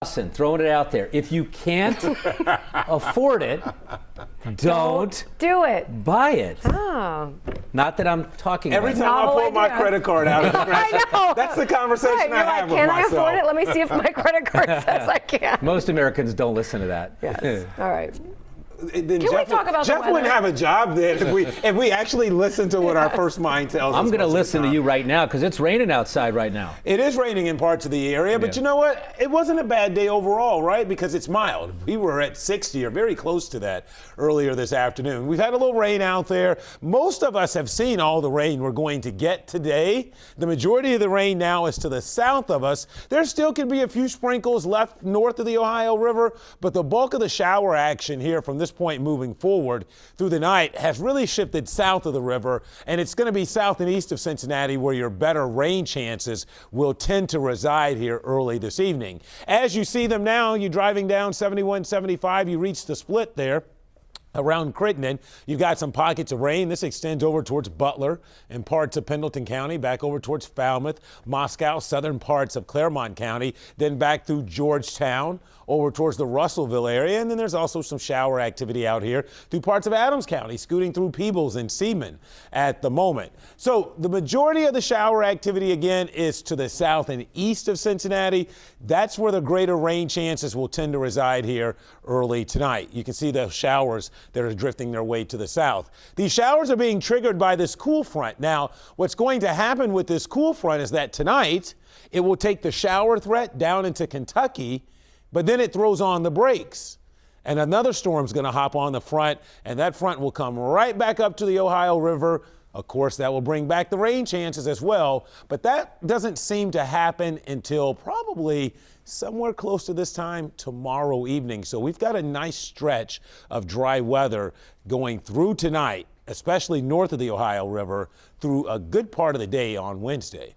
Throwing it out there. If you can't afford it, don't do it. Buy it. Oh. Not that I'm talking Every about time I pull my credit card out, I know. that's the conversation right, I have with can myself. I afford it? Let me see if my credit card says I can. Most Americans don't listen to that. Yes. All right. Then Can we talk about Jeff the wouldn't weather? have a job then if we actually listen to what our first mind tells us. I'm going to most of the listen to time. you right now because it's raining outside right now. It is raining in parts of the area, but Yeah. you know what? It wasn't a bad day overall, right? Because it's mild. We were at 60 or very close to that earlier this afternoon. We've had a little rain out there. Most of us have seen all the rain we're going to get today. The majority of the rain now is to the south of us. There still could be a few sprinkles left north of the Ohio River, but the bulk of the shower action here from this point moving forward through the night has really shifted south of the river, and it's going to be south and east of Cincinnati where your better rain chances will tend to reside here early this evening. As you see them now, you're driving down 71, 75, you reach the split there. Around Crittenden, you've got some pockets of rain. This extends over towards Butler and parts of Pendleton County, back over towards Falmouth, Moscow, southern parts of Claremont County, then back through Georgetown, over towards the Russellville area. And then there's also some shower activity out here through parts of Adams County, scooting through Peebles and Seaman at the moment. So the majority of the shower activity, again, is to the south and east of Cincinnati. That's where the greater rain chances will tend to reside here early tonight. You can see the showers that are drifting their way to the south. These showers are being triggered by this cool front. Now, what's going to happen with this cool front is that tonight it will take the shower threat down into Kentucky, but then it throws on the brakes. And another storm's going to hop on the front, and that front will come right back up to the Ohio River. Of course, that will bring back the rain chances as well, but that doesn't seem to happen until probably somewhere close to this time tomorrow evening. So we've got a nice stretch of dry weather going through tonight, especially north of the Ohio River, through a good part of the day on Wednesday.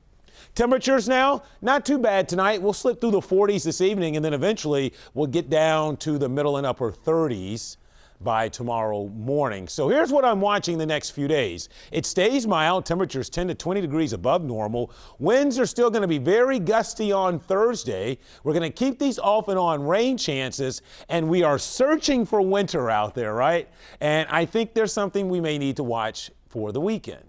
Temperatures now, not too bad tonight. We'll slip through the 40s this evening, and then eventually we'll get down to the middle and upper 30s by tomorrow morning. So here's what I'm watching the next few days. It stays mild, temperatures 10 to 20 degrees above normal. Winds are still going to be very gusty on Thursday. We're going to keep these off and on rain chances, and we are searching for winter out there, right? And I think there's something we may need to watch for the weekend.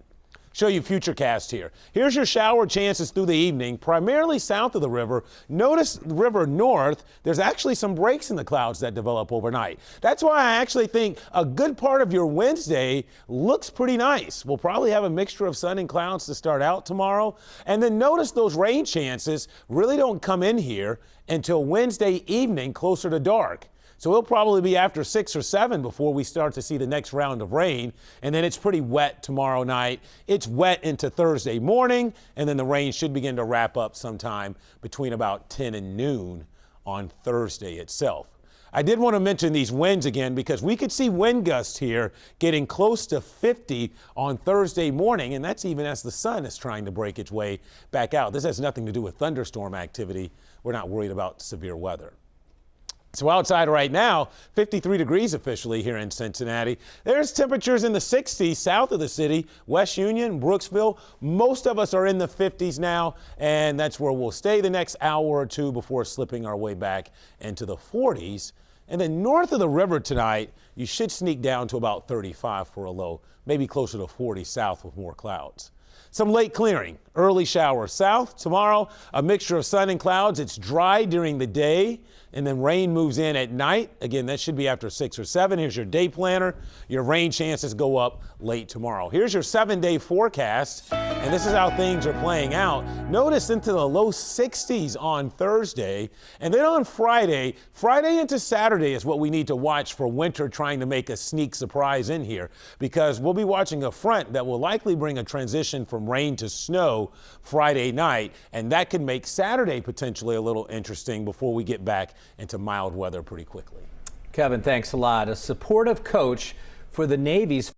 Show you Futurecast here. Here's your shower chances through the evening, primarily south of the river. Notice the river north, there's actually some breaks in the clouds that develop overnight. That's why I actually think a good part of your Wednesday looks pretty nice. We'll probably have a mixture of sun and clouds to start out tomorrow. And then notice those rain chances really don't come in here until Wednesday evening, closer to dark. So it'll probably be after 6 or 7 before we start to see the next round of rain. And then it's pretty wet tomorrow night. It's wet into Thursday morning, and then the rain should begin to wrap up sometime between about 10 and noon on Thursday itself. I did want to mention these winds again because we could see wind gusts here getting close to 50 on Thursday morning, and that's even as the sun is trying to break its way back out. This has nothing to do with thunderstorm activity. We're not worried about severe weather. So outside right now, 53 degrees officially here in Cincinnati. There's temperatures in the 60s south of the city, West Union, Brooksville. Most of us are in the 50s now, and that's where we'll stay the next hour or two before slipping our way back into the 40s. And then north of the river tonight, you should sneak down to about 35 for a low, maybe closer to 40 south with more clouds. Some late clearing, early showers south. Tomorrow, a mixture of sun and clouds. It's dry during the day, and then rain moves in at night. Again, that should be after 6 or 7. Here's your day planner. Your rain chances go up late tomorrow. Here's your 7-day forecast, and this is how things are playing out. Notice into the low 60s on Thursday, and then on Friday into Saturday is what we need to watch for winter trying to make a sneak surprise in here, because we'll be watching a front that will likely bring a transition from rain to snow Friday night, and that could make Saturday potentially a little interesting before we get back into mild weather pretty quickly. Kevin, thanks a lot. A supportive coach for the Navy's